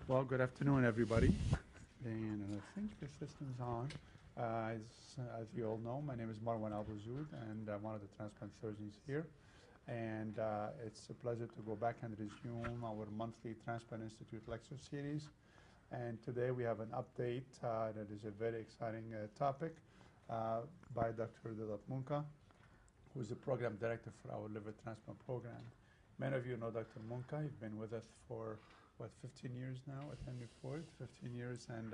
Well, good afternoon, everybody. And I think the system's on. As you all know, my name is Marwan Al-Bazoud, and I'm one of the transplant surgeons here. And it's a pleasure to go back and resume our monthly Transplant Institute lecture series. And today we have an update that is a very exciting topic by Dr. Dilip Moonka, who is the program director for our liver transplant program. Many of you know Dr. Moonka. He's been with us for 15 years now, attending for it, 15 years, and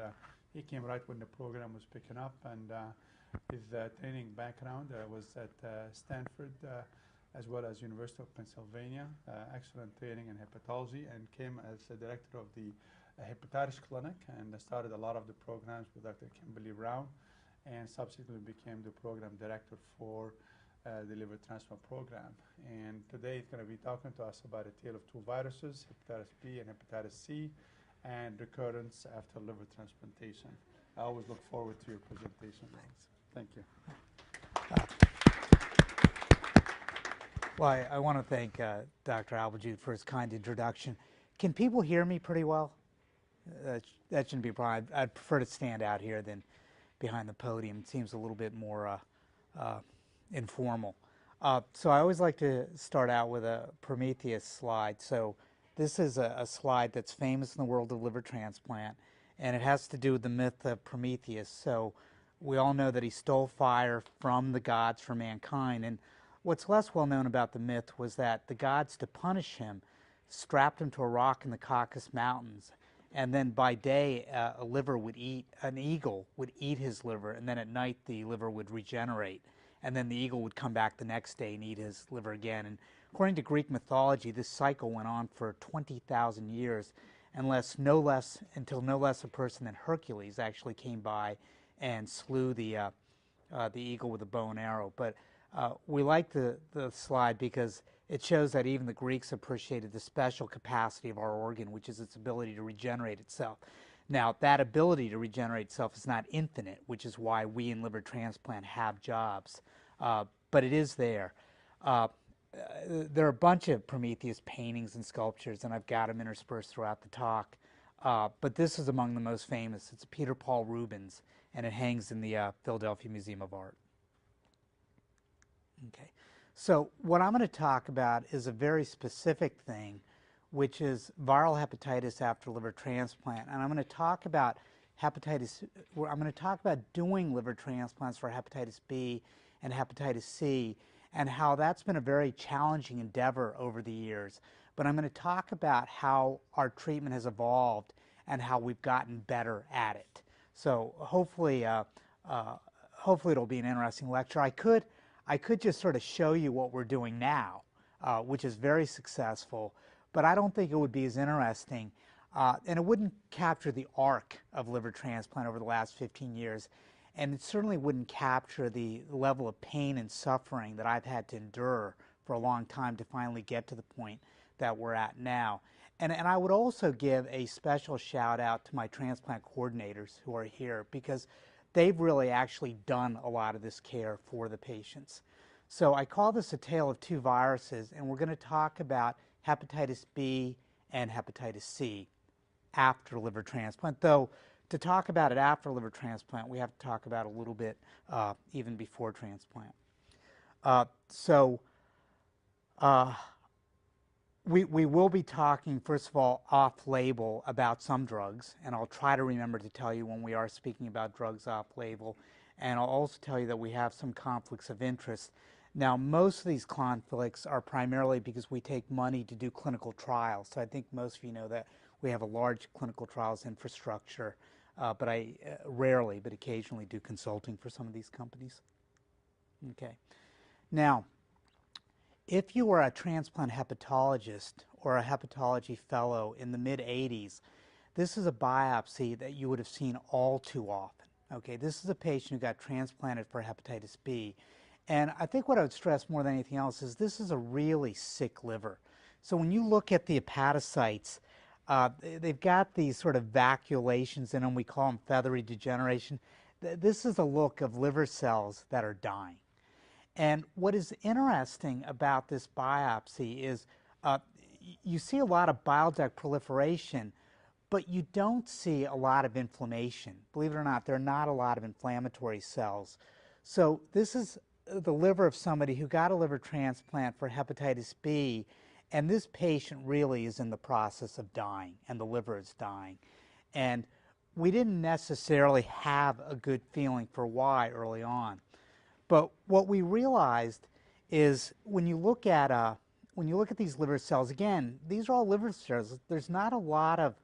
he came right when the program was picking up, and his training background was at Stanford as well as University of Pennsylvania, excellent training in hepatology, and came as the director of the hepatitis clinic, and started a lot of the programs with Dr. Kimberly Brown, and subsequently became the program director for the liver transplant program. And today he's going to be talking to us about a tale of two viruses, hepatitis B and hepatitis C, and recurrence after liver transplantation. I always look forward to your presentation. Thank you. Well, I want to thank Dr. Al-Bazoud for his kind introduction. Can people hear me pretty well? That shouldn't be a problem. I'd prefer to stand out here than behind the podium. It seems a little bit more informal. So I always like to start out with a Prometheus slide. So this is a slide that's famous in the world of liver transplant, and it has to do with the myth of Prometheus. So we all know that he stole fire from the gods for mankind, and what's less well known about the myth was that the gods, to punish him, strapped him to a rock in the Caucasus Mountains, and then by day an eagle would eat his liver, and then at night the liver would regenerate. And then the eagle would come back the next day and eat his liver again. And according to Greek mythology, this cycle went on for 20,000 years, until no less a person than Hercules actually came by and slew the eagle with a bow and arrow. But we like the slide because it shows that even the Greeks appreciated the special capacity of our organ, which is its ability to regenerate itself. Now, that ability to regenerate itself is not infinite, which is why we in liver transplant have jobs, but it is there. There are a bunch of Prometheus paintings and sculptures, and I've got them interspersed throughout the talk, but this is among the most famous. It's Peter Paul Rubens, and it hangs in the Philadelphia Museum of Art. Okay, so what I'm going to talk about is a very specific thing, which is viral hepatitis after liver transplant. And I'm going to talk about doing liver transplants for hepatitis B and hepatitis C, and how that's been a very challenging endeavor over the years. But I'm going to talk about how our treatment has evolved and how we've gotten better at it. So hopefully it'll be an interesting lecture. I could just sort of show you what we're doing now, which is very successful, but I don't think it would be as interesting, and it wouldn't capture the arc of liver transplant over the last 15 years, and it certainly wouldn't capture the level of pain and suffering that I've had to endure for a long time to finally get to the point that we're at now. And I would also give a special shout out to my transplant coordinators who are here, because they've really actually done a lot of this care for the patients. So I call this a tale of two viruses, and we're going to talk about hepatitis B and hepatitis C after liver transplant. Though to talk about it after liver transplant, we have to talk about it a little bit even before transplant. We will be talking, first of all, off-label about some drugs, and I'll try to remember to tell you when we are speaking about drugs off-label, and I'll also tell you that we have some conflicts of interest. Now, most of these conflicts are primarily because we take money to do clinical trials. So I think most of you know that we have a large clinical trials infrastructure, but I rarely, but occasionally do consulting for some of these companies. Okay. Now, if you were a transplant hepatologist or a hepatology fellow in the mid-'80s, this is a biopsy that you would have seen all too often. Okay, this is a patient who got transplanted for hepatitis B. And I think what I would stress more than anything else is this is a really sick liver. So when you look at the hepatocytes, they've got these sort of vacuolations in them. We call them feathery degeneration. This is a look of liver cells that are dying. And what is interesting about this biopsy is you see a lot of bile duct proliferation, but you don't see a lot of inflammation. Believe it or not, there are not a lot of inflammatory cells. So this is the liver of somebody who got a liver transplant for hepatitis B, and this patient really is in the process of dying, and the liver is dying. And we didn't necessarily have a good feeling for why early on. But what we realized is when you look at these liver cells, again, these are all liver cells. There's not a lot of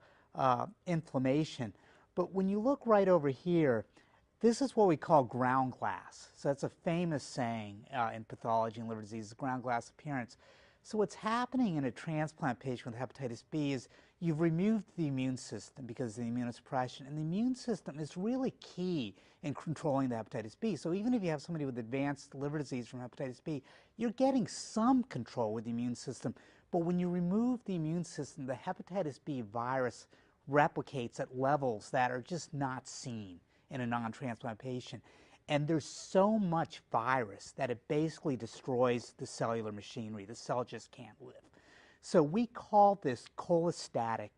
inflammation. But when you look right over here, this is what we call ground glass. So that's a famous saying in pathology and liver disease, ground glass appearance. So what's happening in a transplant patient with hepatitis B is you've removed the immune system because of the immunosuppression, and the immune system is really key in controlling the hepatitis B. So even if you have somebody with advanced liver disease from hepatitis B, you're getting some control with the immune system. But when you remove the immune system, the hepatitis B virus replicates at levels that are just not seen in a non-transplant patient. And there's so much virus that it basically destroys the cellular machinery. The cell just can't live. So we call this cholestatic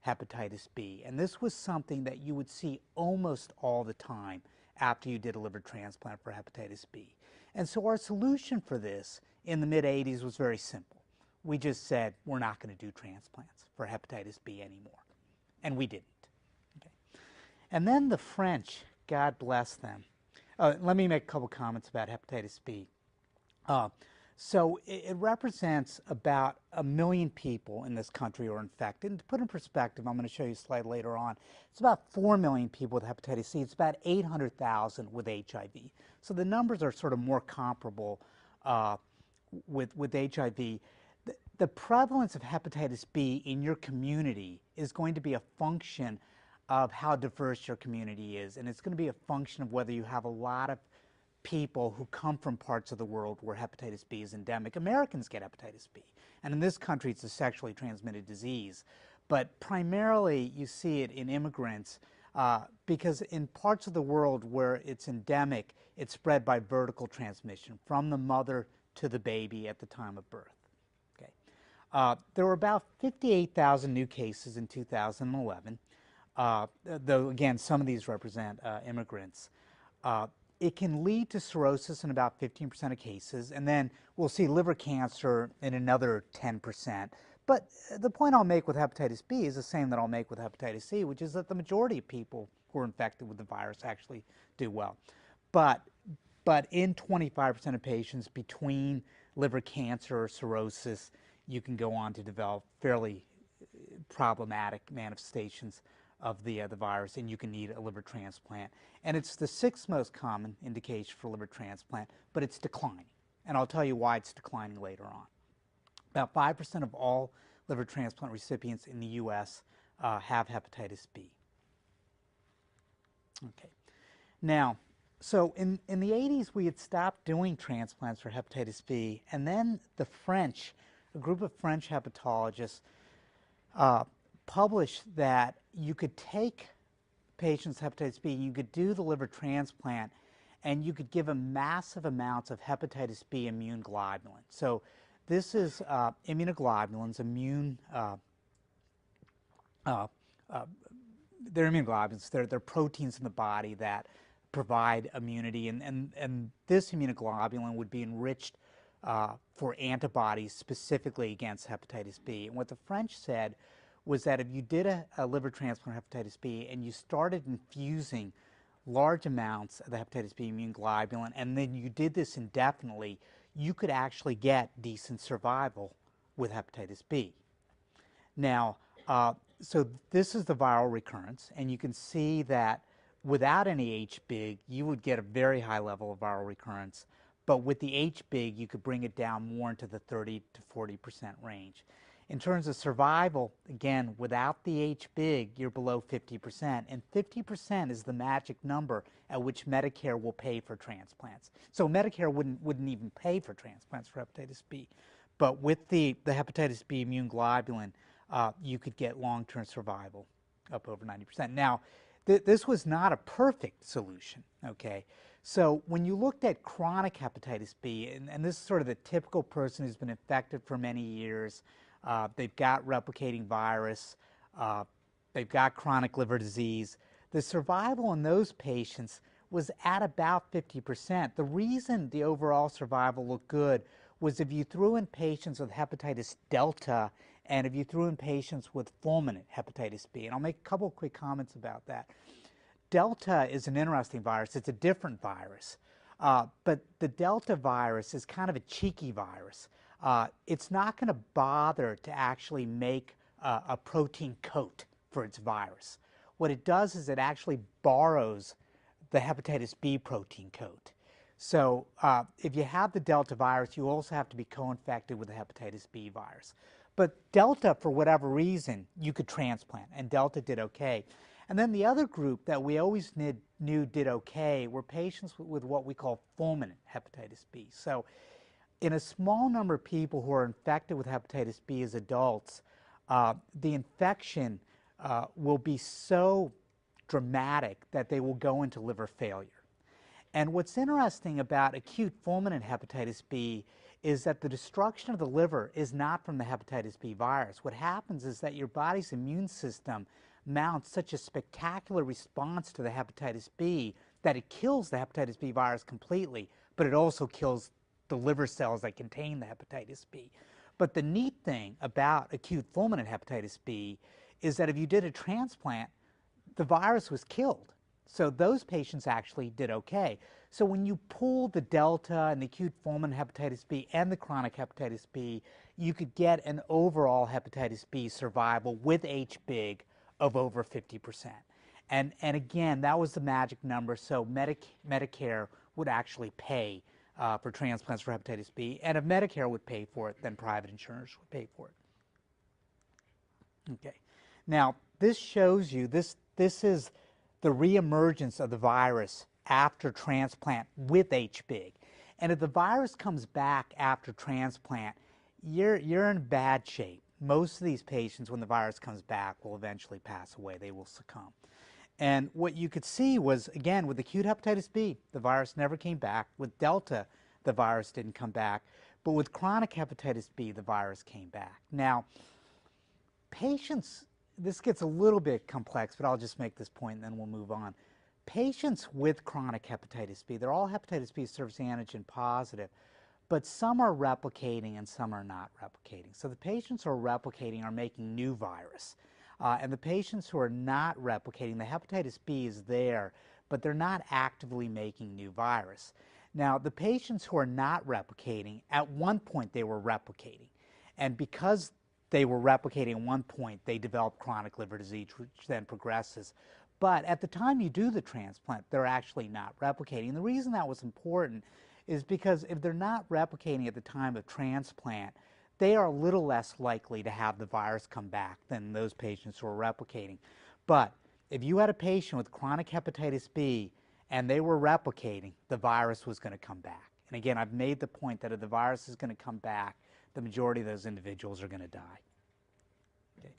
hepatitis B. And this was something that you would see almost all the time after you did a liver transplant for hepatitis B. And so our solution for this in the mid-'80s was very simple. We just said, we're not going to do transplants for hepatitis B anymore. And we didn't. Okay. And then the French, God bless them. Let me make a couple comments about hepatitis B. So it represents about 1 million people in this country who are infected. And to put in perspective, I'm going to show you a slide later on, it's about 4 million people with hepatitis C. It's about 800,000 with HIV. So the numbers are sort of more comparable with HIV. The prevalence of hepatitis B in your community is going to be a function of how diverse your community is, and it's going to be a function of whether you have a lot of people who come from parts of the world where hepatitis B is endemic. Americans get hepatitis B, and in this country it's a sexually transmitted disease, but primarily you see it in immigrants because in parts of the world where it's endemic, it's spread by vertical transmission from the mother to the baby at the time of birth. Okay. There were about 58,000 new cases in 2011. Though, again, some of these represent immigrants. It can lead to cirrhosis in about 15% of cases, and then we'll see liver cancer in another 10%. But the point I'll make with hepatitis B is the same that I'll make with hepatitis C, which is that the majority of people who are infected with the virus actually do well. But in 25% of patients between liver cancer or cirrhosis, you can go on to develop fairly problematic manifestations of the virus, and you can need a liver transplant. And it's the 6th most common indication for liver transplant, but it's declining. And I'll tell you why it's declining later on. About 5% of all liver transplant recipients in the U.S. Have hepatitis B. Okay. Now, so in the 80s, we had stopped doing transplants for hepatitis B, and then the French, a group of French hepatologists, published that you could take patients with hepatitis B and you could do the liver transplant and you could give them massive amounts of hepatitis B immunoglobulin. So this is immunoglobulins, they're immunoglobulins, they're proteins in the body that provide immunity, and this immunoglobulin would be enriched for antibodies specifically against hepatitis B. And what the French said was that if you did a liver transplant for hepatitis B and you started infusing large amounts of the hepatitis B immune globulin, and then you did this indefinitely, you could actually get decent survival with hepatitis B. Now, so this is the viral recurrence, and you can see that without any HBIG, you would get a very high level of viral recurrence, but with the HBIG, you could bring it down more into the 30 to 40% range. In terms of survival, again, without the HBIG, you're below 50%, and 50% is the magic number at which Medicare will pay for transplants. So Medicare wouldn't even pay for transplants for hepatitis B, but with the hepatitis B immune globulin, you could get long-term survival up over 90%. Now, this was not a perfect solution, okay? So when you looked at chronic hepatitis B, and this is sort of the typical person who's been infected for many years, they've got replicating virus, they've got chronic liver disease. The survival in those patients was at about 50%. The reason the overall survival looked good was if you threw in patients with hepatitis delta and if you threw in patients with fulminant hepatitis B. And I'll make a couple of quick comments about that. Delta is an interesting virus. It's a different virus. But the Delta virus is kind of a cheeky virus. It's not going to bother to actually make a protein coat for its virus. What it does is it actually borrows the hepatitis B protein coat. So if you have the Delta virus, you also have to be co-infected with the hepatitis B virus. But Delta, for whatever reason, you could transplant, and Delta did okay. And then the other group that we always knew did okay were patients with what we call fulminant hepatitis B. So in a small number of people who are infected with hepatitis B as adults, the infection will be so dramatic that they will go into liver failure. And what's interesting about acute fulminant hepatitis B is that the destruction of the liver is not from the hepatitis B virus. What happens is that your body's immune system mounts such a spectacular response to the hepatitis B that it kills the hepatitis B virus completely, but it also kills the liver cells that contain the hepatitis B. But the neat thing about acute fulminant hepatitis B is that if you did a transplant, the virus was killed. So those patients actually did okay. So when you pool the Delta and the acute fulminant hepatitis B and the chronic hepatitis B, you could get an overall hepatitis B survival with HBIG of over 50%. And again, that was the magic number, so Medicare would actually pay for transplants for hepatitis B, and if Medicare would pay for it, then private insurers would pay for it. Okay. Now, this shows you, this is the reemergence of the virus after transplant with HBIG. And if the virus comes back after transplant, you're in bad shape. Most of these patients, when the virus comes back, will eventually pass away. They will succumb. And what you could see was, again, with acute hepatitis B, the virus never came back. With Delta, the virus didn't come back. But with chronic hepatitis B, the virus came back. Now, patients, this gets a little bit complex, but I'll just make this point and then we'll move on. Patients with chronic hepatitis B, they're all hepatitis B surface antigen positive, but some are replicating and some are not replicating. So the patients who are replicating are making new virus. And the patients who are not replicating, the hepatitis B is there, but they're not actively making new virus. Now, the patients who are not replicating, at one point they were replicating. And because they were replicating at one point, they developed chronic liver disease, which then progresses. But at the time you do the transplant, they're actually not replicating. And the reason that was important is because if they're not replicating at the time of transplant, they are a little less likely to have the virus come back than those patients who are replicating. But if you had a patient with chronic hepatitis B and they were replicating, the virus was going to come back. And again, I've made the point that if the virus is going to come back, the majority of those individuals are going to die. Okay.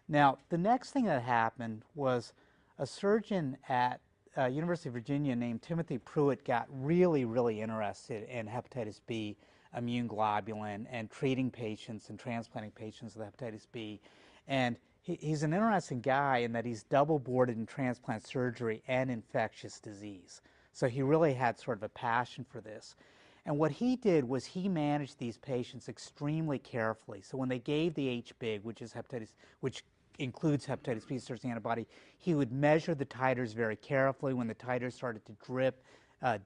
Now, the next thing that happened was a surgeon at University of Virginia named Timothy Pruitt got really, really interested in hepatitis B immuneglobulin and treating patients and transplanting patients with hepatitis B. And he's an interesting guy in that he's double boarded in transplant surgery and infectious disease. So he really had sort of a passion for this. And what he did was he managed these patients extremely carefully. So when they gave the HBIG, which includes hepatitis B surface antibody, he would measure the titers very carefully. When the titers started to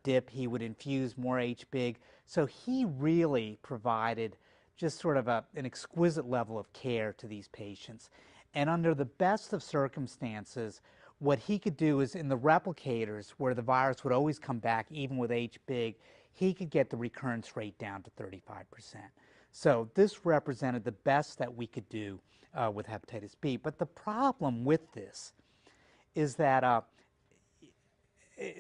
dip, he would infuse more HBIG. So he really provided just sort of an exquisite level of care to these patients. And under the best of circumstances, what he could do is in the replicators, where the virus would always come back even with HBIG, he could get the recurrence rate down to 35%. So this represented the best that we could do with hepatitis B. But the problem with this is that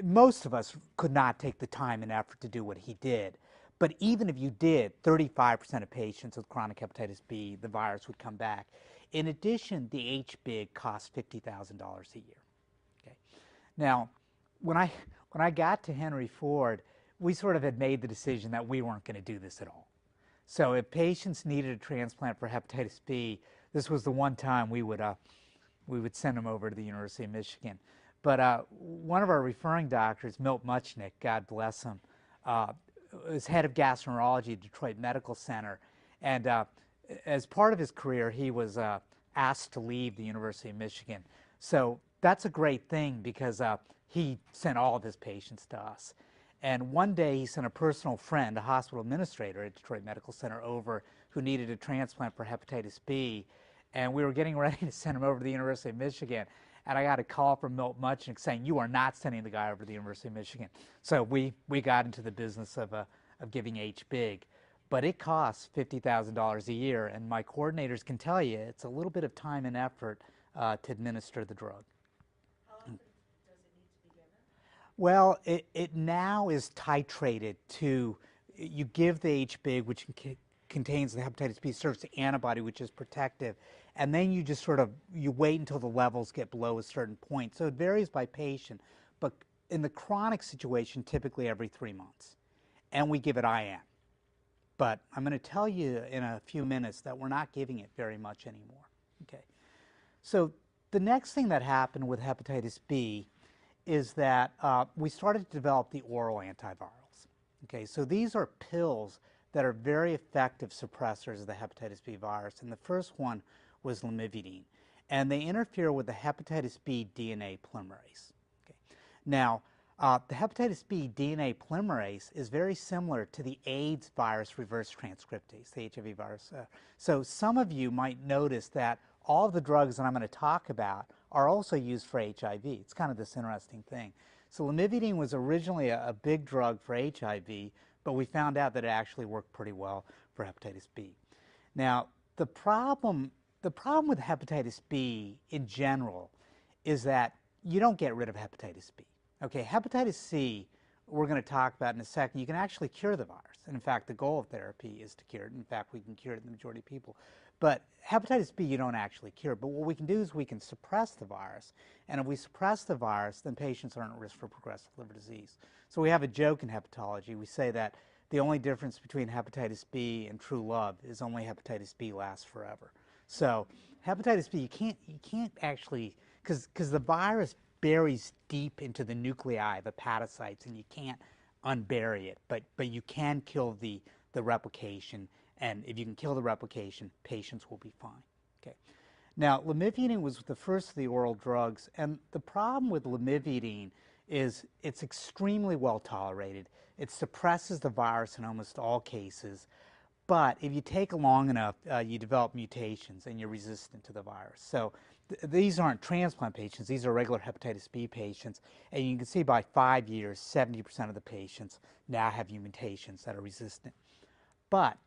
most of us could not take the time and effort to do what he did. But even if you did, 35% of patients with chronic hepatitis B, the virus would come back. In addition, the HBIG costs $50,000 a year. Okay. Now, when I got to Henry Ford, we sort of had made the decision that we weren't going to do this at all. So if patients needed a transplant for hepatitis B, this was the one time we would we would send them over to the University of Michigan. But one of our referring doctors, Milt Muchnick, God bless him, was head of gastroenterology at Detroit Medical Center. And as part of his career, he was asked to leave the University of Michigan. So that's a great thing because he sent all of his patients to us. And one day he sent a personal friend, a hospital administrator at Detroit Medical Center, over who needed a transplant for hepatitis B. And we were getting ready to send him over to the University of Michigan. And I got a call from Milt Muchnick saying, "You are not sending the guy over to the University of Michigan." So we got into the business of giving H-Big. But it costs $50,000 a year. And my coordinators can tell you it's a little bit of time and effort to administer the drug. Well, it now is titrated to, you give the H-Big, which contains the hepatitis B surface antibody, which is protective, and then you just sort of, you wait until the levels get below a certain point. So it varies by patient, but in the chronic situation, typically every 3 months. And we give it IM. But I'm going to tell you in a few minutes that we're not giving it very much anymore. Okay. So the next thing that happened with hepatitis B is that we started to develop the oral antivirals. Okay, so these are pills that are very effective suppressors of the hepatitis B virus, and the first one was lamivudine, and they interfere with the hepatitis B DNA polymerase. Okay. Now, the hepatitis B DNA polymerase is very similar to the AIDS virus reverse transcriptase, the HIV virus. So some of you might notice that all of the drugs that I'm going to talk about are also used for HIV. It's kind of this interesting thing. So lamivudine was originally a big drug for HIV, but we found out that it actually worked pretty well for hepatitis B. Now, the problem with hepatitis B in general is that you don't get rid of hepatitis B. Okay, hepatitis C, we're going to talk about in a second, you can actually cure the virus. And in fact, the goal of therapy is to cure it. In fact, we can cure it in the majority of people. But hepatitis B, you don't actually cure. But what we can do is we can suppress the virus. And if we suppress the virus, then patients aren't at risk for progressive liver disease. So we have a joke in hepatology. We say that the only difference between hepatitis B and true love is only hepatitis B lasts forever. So hepatitis B, you can't actually, because the virus buries deep into the nuclei of hepatocytes, and you can't unbury it. But you can kill the replication. And if you can kill the replication, patients will be fine. Okay. Now, lamivudine was the first of the oral drugs, and the problem with lamivudine is it's extremely well tolerated. It suppresses the virus in almost all cases, but if you take it long enough, you develop mutations and you're resistant to the virus. So these aren't transplant patients, these are regular hepatitis B patients, and you can see by 5 years, 70% of the patients now have mutations that are resistant. But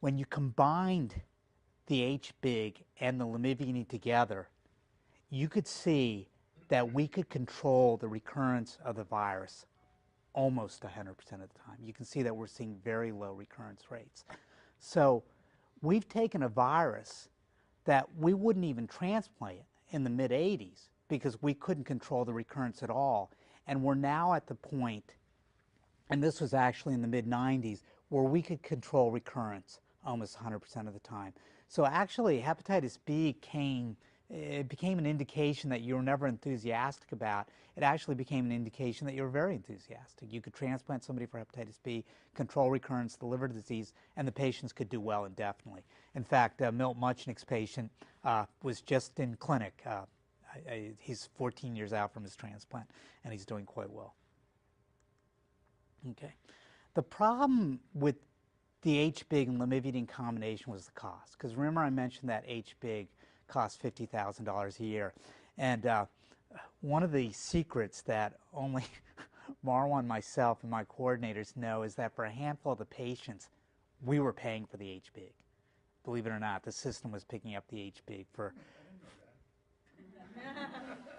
when you combined the H-Big and the lamivudine together, you could see that we could control the recurrence of the virus almost 100% of the time. You can see that we're seeing very low recurrence rates. So we've taken a virus that we wouldn't even transplant in the mid-'80s because we couldn't control the recurrence at all. And we're now at the point, and this was actually in the mid-'90s, where we could control recurrence almost 100% of the time. So actually, hepatitis B became an indication that you were never enthusiastic about. It actually became an indication that you were very enthusiastic. You could transplant somebody for hepatitis B, control recurrence, the liver disease, and the patients could do well indefinitely. In fact, Milt Muchnick's patient was just in clinic. He's 14 years out from his transplant, and he's doing quite well. Okay. The problem with the H-Big and lamivudine combination was the cost. Because remember I mentioned that H-Big costs $50,000 a year. And one of the secrets that only Marwan, myself, and my coordinators know is that for a handful of the patients, we were paying for the H-Big. Believe it or not, the system was picking up the H-Big for...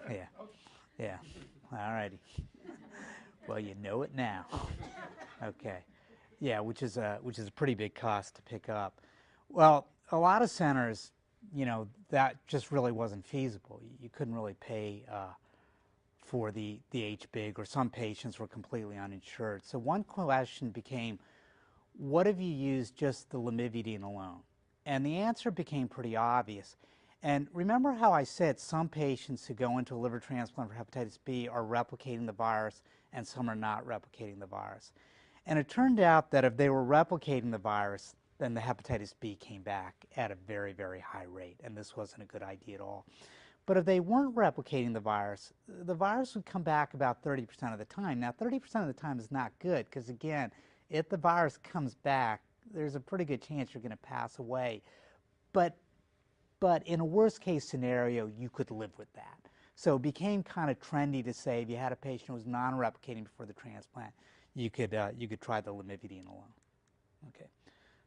Yeah, yeah, all righty. Well, you know it now. Okay. Yeah, which is a pretty big cost to pick up. Well, a lot of centers, you know, that just really wasn't feasible. You couldn't really pay for the H-Big, or some patients were completely uninsured. So one question became, what if you used just the lamivudine alone? And the answer became pretty obvious. And remember how I said some patients who go into a liver transplant for hepatitis B are replicating the virus and some are not replicating the virus. And it turned out that if they were replicating the virus, then the hepatitis B came back at a very, very high rate, and this wasn't a good idea at all. But if they weren't replicating the virus would come back about 30% of the time. Now, 30% of the time is not good because, again, if the virus comes back, there's a pretty good chance you're going to pass away. But in a worst-case scenario, you could live with that. So it became kind of trendy to say if you had a patient who was non-replicating before the transplant, you could try the lamivudine alone. Okay.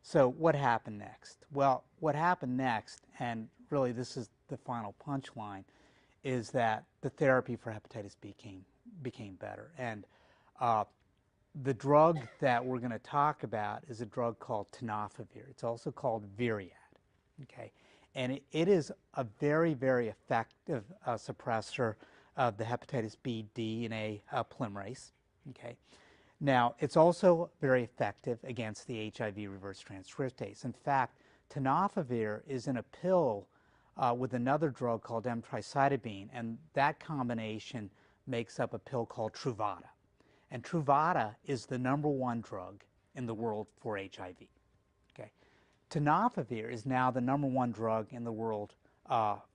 So what happened next? Well, what happened next, and really this is the final punchline, is that the therapy for hepatitis B became better. And the drug that we're going to talk about is a drug called tenofovir. It's also called Viriad. Okay. And it is a very, very effective suppressor of the hepatitis B DNA polymerase. Okay. Now, it's also very effective against the HIV reverse transcriptase. In fact, tenofovir is in a pill with another drug called emtricitabine, and that combination makes up a pill called Truvada. And Truvada is the #1 drug in the world for HIV. Okay. Tenofovir is now the #1 drug in the world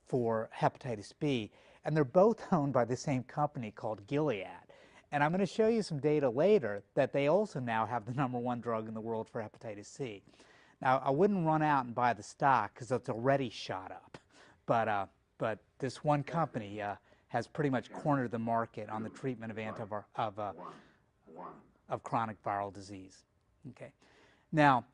for hepatitis B, and they're both owned by the same company called Gilead. And I'm going to show you some data later that they also now have the #1 drug in the world for hepatitis C. Now, I wouldn't run out and buy the stock because it's already shot up, but this one company has pretty much cornered the market on the treatment of chronic viral disease. Okay. Now,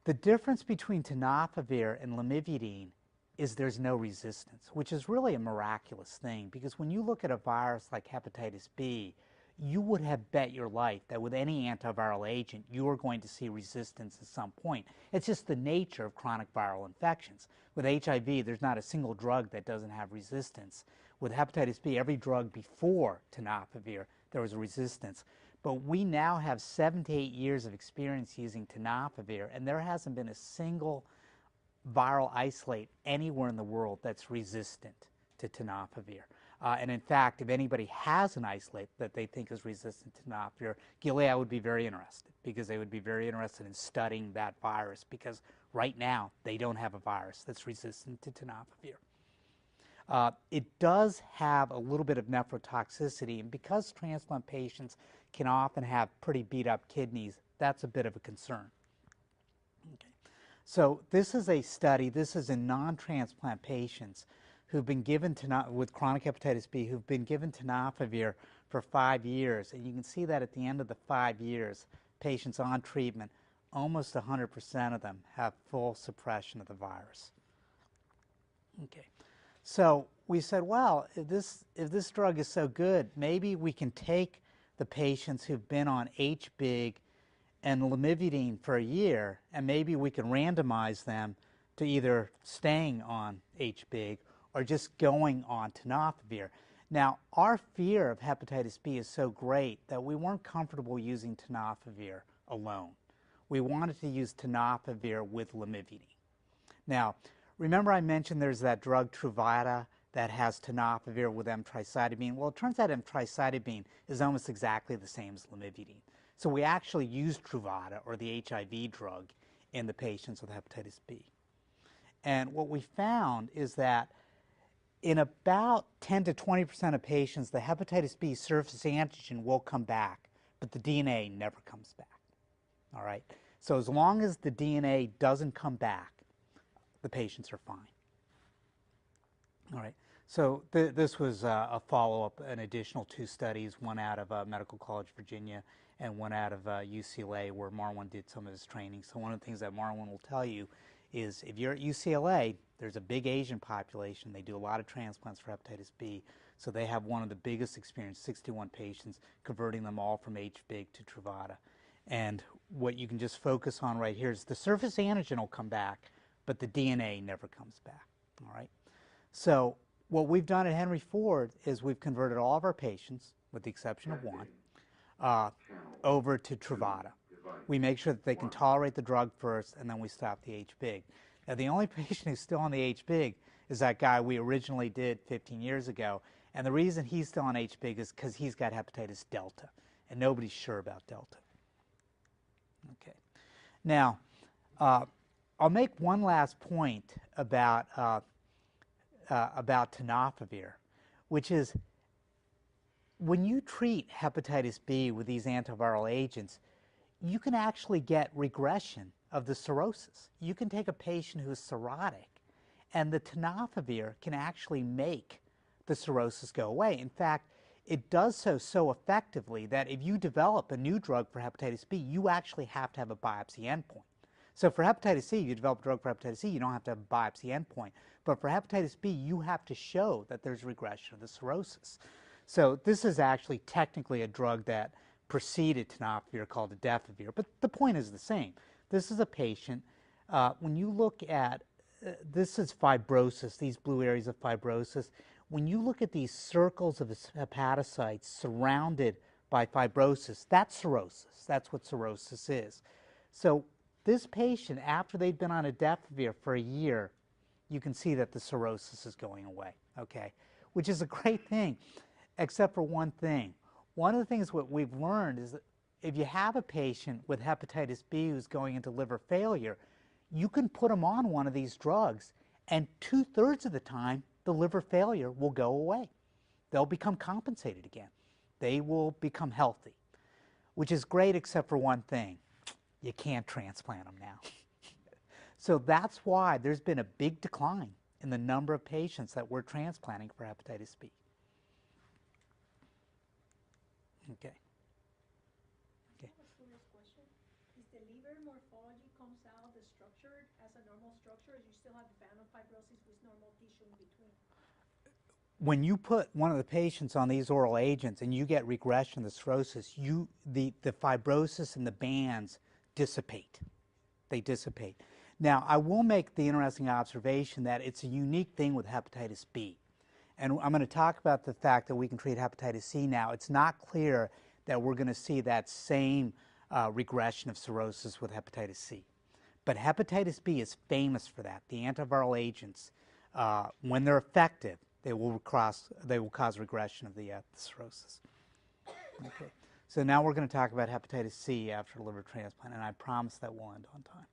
the difference between tenofovir and lamivudine is there's no resistance, which is really a miraculous thing because when you look at a virus like hepatitis B, you would have bet your life that with any antiviral agent, you are going to see resistance at some point. It's just the nature of chronic viral infections. With HIV, there's not a single drug that doesn't have resistance. With hepatitis B, every drug before tenofovir, there was resistance. But we now have 7 to 8 years of experience using tenofovir, and there hasn't been a single viral isolate anywhere in the world that's resistant to tenofovir. And in fact, if anybody has an isolate that they think is resistant to tenofovir, Gilead would be very interested because they would be very interested in studying that virus because right now they don't have a virus that's resistant to tenofovir. It does have a little bit of nephrotoxicity, and because transplant patients can often have pretty beat up kidneys, that's a bit of a concern. Okay. So this is a study, this is in non-transplant patients who've been given with chronic hepatitis B, who've been given tenofovir for 5 years. And you can see that at the end of the 5 years, patients on treatment, almost 100% of them have full suppression of the virus. Okay. So we said, well, if this drug is so good, maybe we can take the patients who've been on HBIG and lamivudine for a year, and maybe we can randomize them to either staying on HBIG or just going on tenofovir. Now, our fear of hepatitis B is so great that we weren't comfortable using tenofovir alone. We wanted to use tenofovir with lamivudine. Now, remember I mentioned there's that drug Truvada that has tenofovir with emtricitabine? Well, it turns out emtricitabine is almost exactly the same as lamivudine. So we actually used Truvada, or the HIV drug, in the patients with hepatitis B. And what we found is that in about 10 to 20% of patients, the hepatitis B surface antigen will come back, but the DNA never comes back. All right? So as long as the DNA doesn't come back, the patients are fine. All right. So this was a follow-up, an additional 2 studies, one out of Medical College, Virginia, and one out of UCLA, where Marwan did some of his training. So one of the things that Marwan will tell you is if you're at UCLA, there's a big Asian population. They do a lot of transplants for hepatitis B. So they have one of the biggest experience, 61 patients, converting them all from HBIG to Truvada. And what you can just focus on right here is the surface antigen will come back, but the DNA never comes back. All right. So what we've done at Henry Ford is we've converted all of our patients, with the exception of one, over to Truvada. We make sure that they can tolerate the drug first, and then we stop the HBIG. Now, the only patient who's still on the HBIG is that guy we originally did 15 years ago. And the reason he's still on HBIG is because he's got hepatitis delta, and nobody's sure about delta. Okay. Now, I'll make one last point about tenofovir, which is when you treat hepatitis B with these antiviral agents, you can actually get regression of the cirrhosis. You can take a patient who's cirrhotic, and the tenofovir can actually make the cirrhosis go away. In fact, it does so effectively that if you develop a new drug for hepatitis B, you actually have to have a biopsy endpoint. So for hepatitis C, you develop a drug for hepatitis C, you don't have to have a biopsy endpoint. But for hepatitis B, you have to show that there's regression of the cirrhosis. So this is actually technically a drug that preceded tenofovir called adefovir, but the point is the same. This is a patient, when you look at, this is fibrosis, these blue areas of fibrosis. When you look at these circles of hepatocytes surrounded by fibrosis, that's cirrhosis. That's what cirrhosis is. So this patient, after they've been on adefovir for a year, you can see that the cirrhosis is going away, okay? Which is a great thing, except for one thing. One of the things what we've learned is that if you have a patient with hepatitis B who's going into liver failure, you can put them on one of these drugs, and 2/3 of the time, the liver failure will go away. They'll become compensated again. They will become healthy, which is great except for one thing. You can't transplant them now. So that's why there's been a big decline in the number of patients that we're transplanting for hepatitis B. Okay. Okay. I have a curious question. Is the liver morphology comes out the structure as a normal structure, or you still have the band of fibrosis with normal tissue in between? When you put one of the patients on these oral agents and you get regression of the cirrhosis, the fibrosis and the bands dissipate. They dissipate. Now, I will make the interesting observation that it's a unique thing with hepatitis B. And I'm going to talk about the fact that we can treat hepatitis C now. It's not clear that we're going to see that same regression of cirrhosis with hepatitis C. But hepatitis B is famous for that. The antiviral agents, when they're effective, they will cause regression of the cirrhosis. Okay. So now we're going to talk about hepatitis C after liver transplant, and I promise that we'll end on time.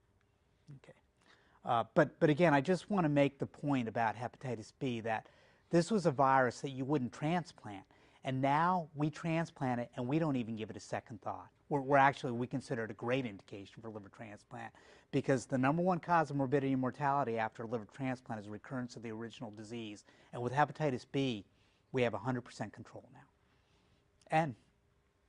Okay. But again, I just want to make the point about hepatitis B that this was a virus that you wouldn't transplant, and now we transplant it and we don't even give it a second thought. We consider it a great indication for liver transplant because the #1 cause of morbidity and mortality after liver transplant is recurrence of the original disease. And with hepatitis B, we have 100% control now, and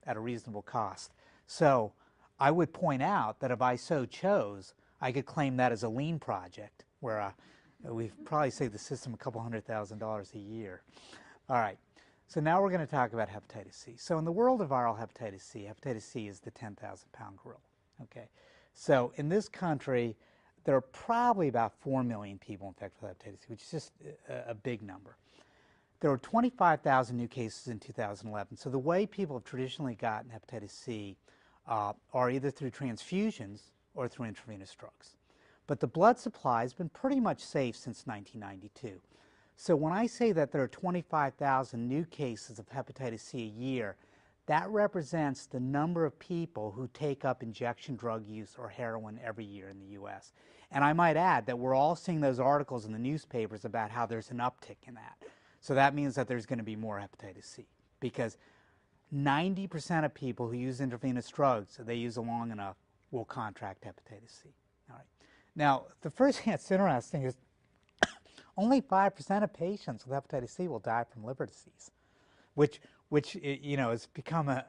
at a reasonable cost. So I would point out that if I so chose, I could claim that as a lean project where we've probably saved the system a couple $100,000 a year. All right, so now we're going to talk about hepatitis C. So in the world of viral hepatitis C is the 10,000-pound gorilla. Okay, so in this country, there are probably about 4 million people infected with hepatitis C, which is just a big number. There were 25,000 new cases in 2011. So the way people have traditionally gotten hepatitis C are either through transfusions or through intravenous drugs. But the blood supply has been pretty much safe since 1992. So when I say that there are 25,000 new cases of hepatitis C a year, that represents the number of people who take up injection drug use or heroin every year in the U.S. And I might add that we're all seeing those articles in the newspapers about how there's an uptick in that. So that means that there's going to be more hepatitis C because 90% of people who use intravenous drugs, they use them long enough, will contract hepatitis C. All right. Now, the first thing that's interesting is only 5% of patients with hepatitis C will die from liver disease, which has become a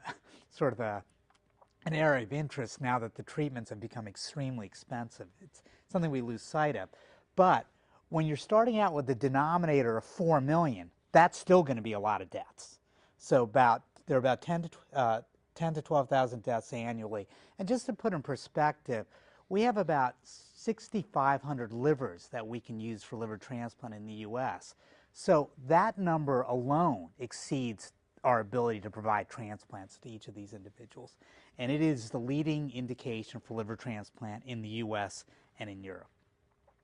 sort of an area of interest now that the treatments have become extremely expensive. It's something we lose sight of. But when you're starting out with a denominator of 4 million, that's still going to be a lot of deaths. So there are about 10 to 12,000 deaths annually. And just to put in perspective, we have about 6,500 livers that we can use for liver transplant in the U.S. So that number alone exceeds our ability to provide transplants to each of these individuals. And it is the leading indication for liver transplant in the U.S. and in Europe.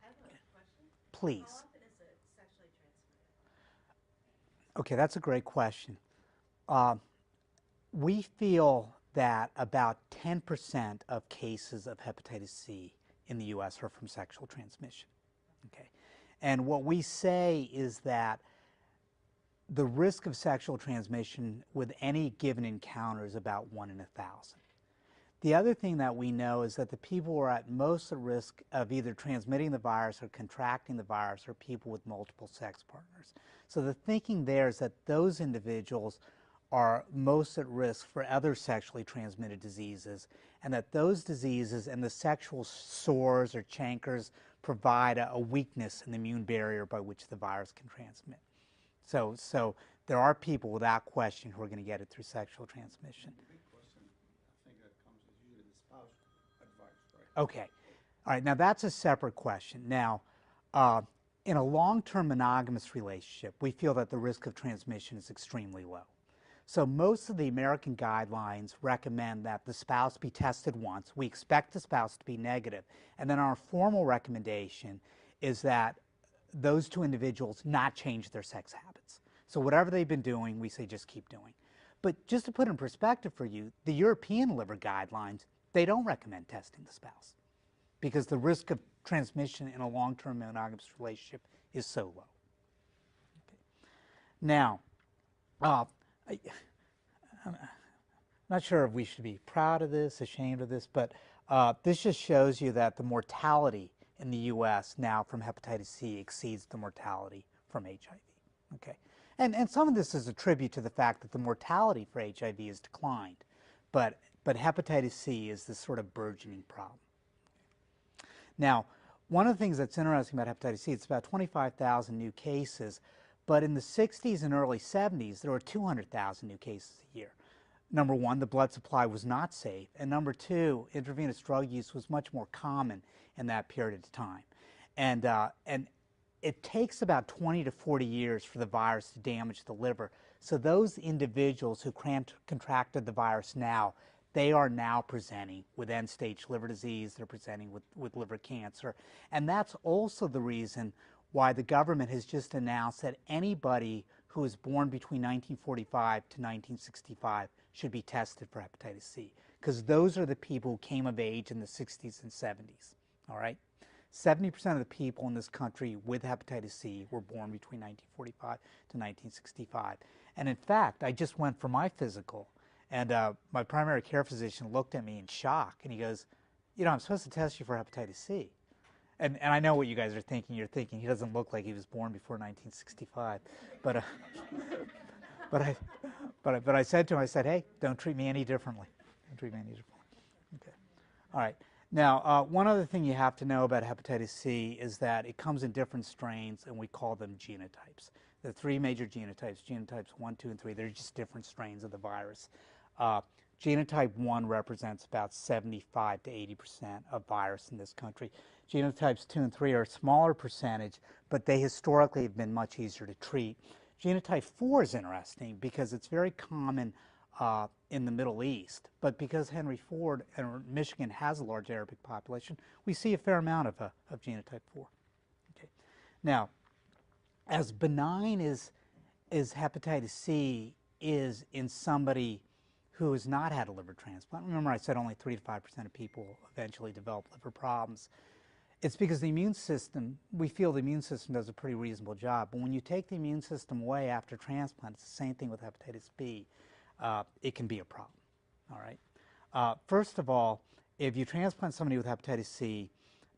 I have a question. Please. How often is a Okay, that's a great question. We feel that about 10% of cases of hepatitis C in the U.S. are from sexual transmission. Okay, and what we say is that the risk of sexual transmission with any given encounter is about 1 in 1,000. The other thing that we know is that the people who are at most at risk of either transmitting the virus or contracting the virus are people with multiple sex partners. So the thinking there is that those individuals are most at risk for other sexually transmitted diseases, and that those diseases and the sexual sores or chancres provide a weakness in the immune barrier by which the virus can transmit. So there are people without question who are going to get it through sexual transmission. The big question, I think, that comes is usually the spouse advice, right? Okay. All right. Now, that's a separate question. Now, in a long-term monogamous relationship, we feel that the risk of transmission is extremely low. So most of the American guidelines recommend that the spouse be tested once. We expect the spouse to be negative. And then our formal recommendation is that those two individuals not change their sex habits. So whatever they've been doing, we say just keep doing. But just to put in perspective for you, the European liver guidelines, they don't recommend testing the spouse because the risk of transmission in a long-term monogamous relationship is so low. Okay. Now, I'm not sure if we should be proud of this, ashamed of this, but this just shows you that the mortality in the U.S. now from hepatitis C exceeds the mortality from HIV. Okay, and some of this is a tribute to the fact that the mortality for HIV has declined, but hepatitis C is this sort of burgeoning problem. Now, one of the things that's interesting about hepatitis C, it's about 25,000 new cases, but in the 60s and early 70s, there were 200,000 new cases a year. Number one, the blood supply was not safe, and number two, intravenous drug use was much more common in that period of time. And it takes about 20 to 40 years for the virus to damage the liver. So those individuals who contracted the virus now, they are now presenting with end-stage liver disease, they're presenting with liver cancer. And that's also the reason why the government has just announced that anybody who was born between 1945 to 1965 should be tested for hepatitis C, because those are the people who came of age in the 60s and 70s, all right? 70% of the people in this country with hepatitis C were born between 1945 to 1965. And in fact, I just went for my physical, and my primary care physician looked at me in shock, and he goes, you know, I'm supposed to test you for hepatitis C. And I know what you guys are thinking. You're thinking he doesn't look like he was born before 1965. But I said to him, I said, hey, don't treat me any differently. Don't treat me any differently. Okay. All right. Now, one other thing you have to know about hepatitis C is that it comes in different strains, and we call them genotypes. There are three major genotypes, genotypes 1, 2, and 3. They're just different strains of the virus. Genotype 1 represents about 75 to 80% of virus in this country. Genotypes 2 and 3 are a smaller percentage, but they historically have been much easier to treat. Genotype 4 is interesting because it's very common in the Middle East, but because Henry Ford and Michigan has a large Arabic population, we see a fair amount of genotype 4. Okay. Now, as benign as hepatitis C is in somebody who has not had a liver transplant, remember I said only 3 to 5% of people eventually develop liver problems. It's because the immune system, we feel the immune system does a pretty reasonable job. But when you take the immune system away after transplant, it's the same thing with hepatitis B. It can be a problem, all right? First of all, if you transplant somebody with hepatitis C,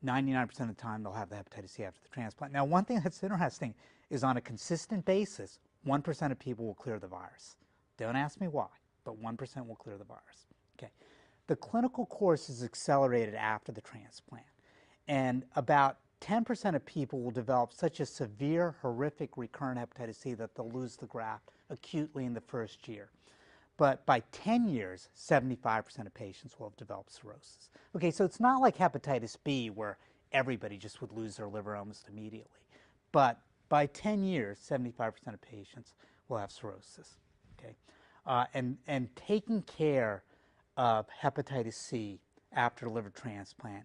99% of the time they'll have the hepatitis C after the transplant. Now, one thing that's interesting is on a consistent basis, 1% of people will clear the virus. Don't ask me why, but 1% will clear the virus. Okay. The clinical course is accelerated after the transplant. And about 10% of people will develop such a severe, horrific recurrent hepatitis C that they'll lose the graft acutely in the first year. But by 10 years, 75% of patients will have developed cirrhosis. Okay, so it's not like hepatitis B where everybody just would lose their liver almost immediately. But by 10 years, 75% of patients will have cirrhosis. Okay, and taking care of hepatitis C after liver transplant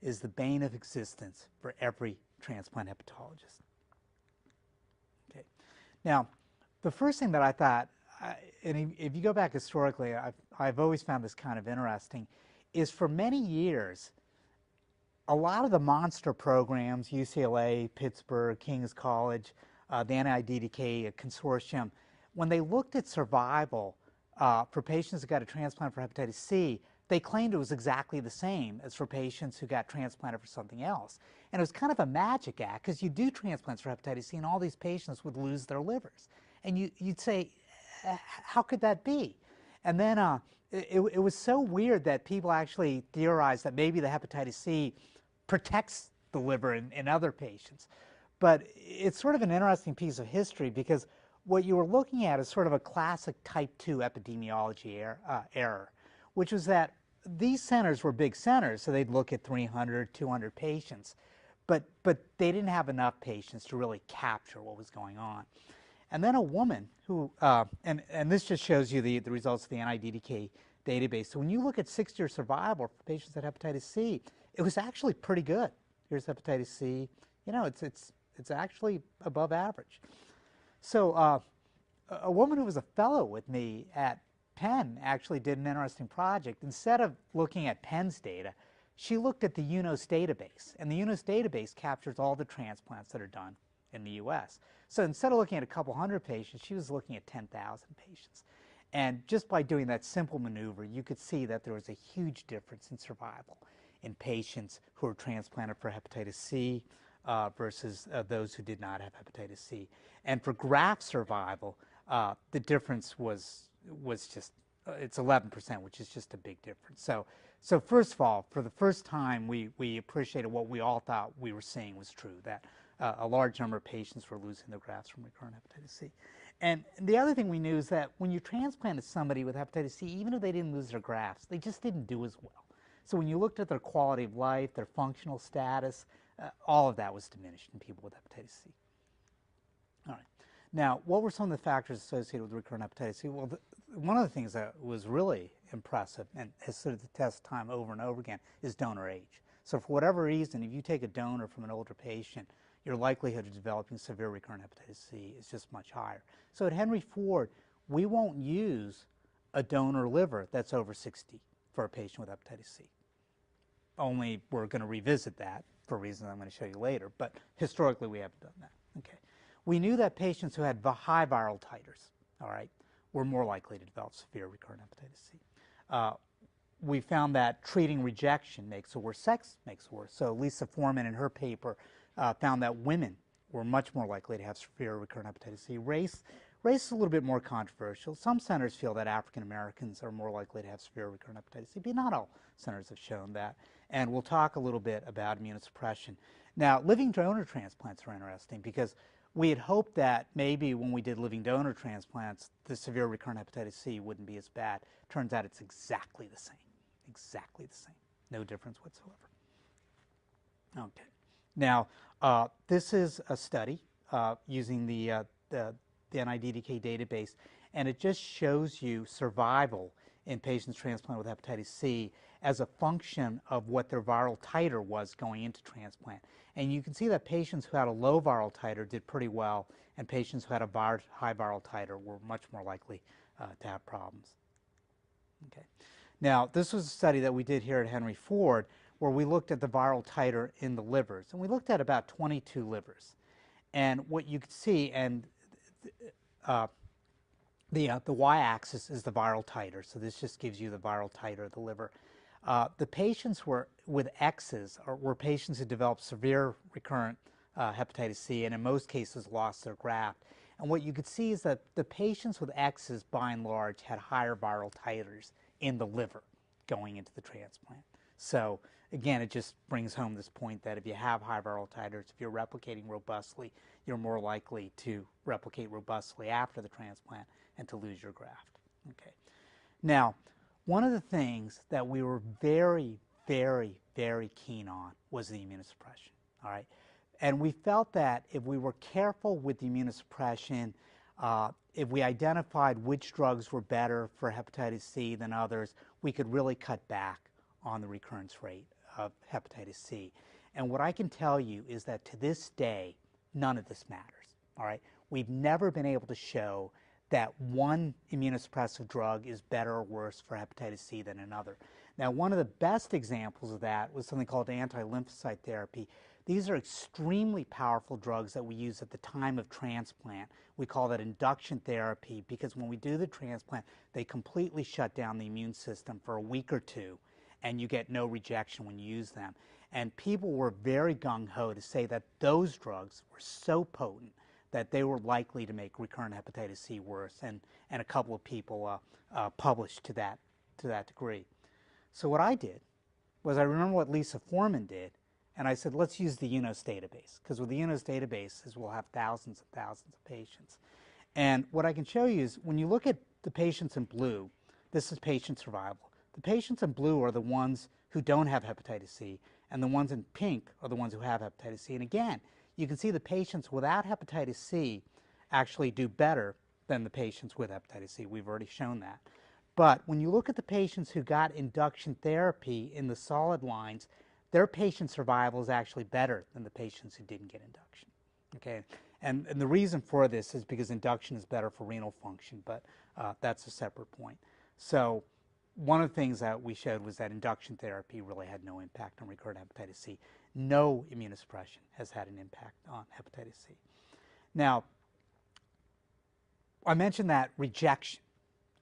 is the bane of existence for every transplant hepatologist. Okay. Now, the first thing that I thought, and if you go back historically, I've always found this kind of interesting, is for many years, a lot of the monster programs, UCLA, Pittsburgh, King's College, the NIDDK consortium, when they looked at survival for patients who got a transplant for hepatitis C, they claimed it was exactly the same as for patients who got transplanted for something else. And it was kind of a magic act, because you do transplants for hepatitis C and all these patients would lose their livers. And you'd say, how could that be? And then it was so weird that people actually theorized that maybe the hepatitis C protects the liver in other patients. But it's sort of an interesting piece of history, because what you were looking at is sort of a classic type 2 epidemiology error, which was that these centers were big centers, so they'd look at 300, 200 patients, but they didn't have enough patients to really capture what was going on. And then a woman who, and this just shows you the results of the NIDDK database. So when you look at 6-year survival for patients with hepatitis C, it was actually pretty good. Here's hepatitis C. You know, it's actually above average. So a woman who was a fellow with me at Penn actually did an interesting project. Instead of looking at Penn's data, she looked at the UNOS database. And the UNOS database captures all the transplants that are done in the U.S. So instead of looking at a couple hundred patients, she was looking at 10,000 patients. And just by doing that simple maneuver, you could see that there was a huge difference in survival in patients who were transplanted for hepatitis C versus those who did not have hepatitis C. And for graft survival, the difference was just, it's 11%, which is just a big difference. So first of all, for the first time, we appreciated what we all thought we were seeing was true, that a large number of patients were losing their grafts from recurrent hepatitis C. And the other thing we knew is that when you transplanted somebody with hepatitis C, even if they didn't lose their grafts, they just didn't do as well. So when you looked at their quality of life, their functional status, all of that was diminished in people with hepatitis C. All right. Now, what were some of the factors associated with recurrent hepatitis C? Well, one of the things that was really impressive and has stood the test of time over and over again is donor age. So for whatever reason, if you take a donor from an older patient, your likelihood of developing severe recurrent hepatitis C is just much higher. So at Henry Ford, we won't use a donor liver that's over 60 for a patient with hepatitis C. Only we're going to revisit that for reasons I'm going to show you later, but historically we haven't done that. Okay. We knew that patients who had high viral titers, all right, were more likely to develop severe recurrent hepatitis C. We found that treating rejection makes it worse, sex makes it worse. So Lisa Foreman in her paper found that women were much more likely to have severe recurrent hepatitis C. Race is a little bit more controversial. Some centers feel that African Americans are more likely to have severe recurrent hepatitis C, but not all centers have shown that. And we'll talk a little bit about immunosuppression. Now, living donor transplants are interesting because we had hoped that maybe when we did living donor transplants, the severe recurrent hepatitis C wouldn't be as bad. Turns out it's exactly the same. Exactly the same. No difference whatsoever. Okay. Now, this is a study using the NIDDK database, and it just shows you survival in patients transplanted with hepatitis C as a function of what their viral titer was going into transplant. And you can see that patients who had a low viral titer did pretty well, and patients who had a high viral titer were much more likely to have problems. Okay. Now, this was a study that we did here at Henry Ford where we looked at the viral titer in the livers, and we looked at about 22 livers. And what you could see, and the y-axis is the viral titer, so this just gives you the viral titer of the liver. The patients with X's were patients who developed severe recurrent hepatitis C, and in most cases lost their graft. And what you could see is that the patients with X's, by and large, had higher viral titers in the liver going into the transplant. So again, it just brings home this point that if you have high viral titers, if you're replicating robustly, you're more likely to replicate robustly after the transplant and to lose your graft. Okay. Now, one of the things that we were very, very, very keen on was the immunosuppression. All right. And we felt that if we were careful with the immunosuppression, if we identified which drugs were better for hepatitis C than others, we could really cut back on the recurrence rate of hepatitis C. And what I can tell you is that to this day, none of this matters. all right? We've never been able to show that one immunosuppressive drug is better or worse for hepatitis C than another. Now, one of the best examples of that was something called anti-lymphocyte therapy. These are extremely powerful drugs that we use at the time of transplant. We call that induction therapy because when we do the transplant, they completely shut down the immune system for a week or two, and you get no rejection when you use them. And people were very gung-ho to say that those drugs were so potent that they were likely to make recurrent hepatitis C worse, and a couple of people published to that degree. So what I did was I remember what Lisa Foreman did, and I said, let's use the UNOS database, because with the UNOS databases, we'll have thousands and thousands of patients. And what I can show you is when you look at the patients in blue, this is patient survival. The patients in blue are the ones who don't have hepatitis C, and the ones in pink are the ones who have hepatitis C. And again, you can see the patients without hepatitis C actually do better than the patients with hepatitis C. We've already shown that. But when you look at the patients who got induction therapy in the solid lines, their patient survival is actually better than the patients who didn't get induction. Okay? And the reason for this is because induction is better for renal function, but that's a separate point. So one of the things that we showed was that induction therapy really had no impact on recurrent hepatitis C. No immunosuppression has had an impact on hepatitis C. Now, I mentioned that rejection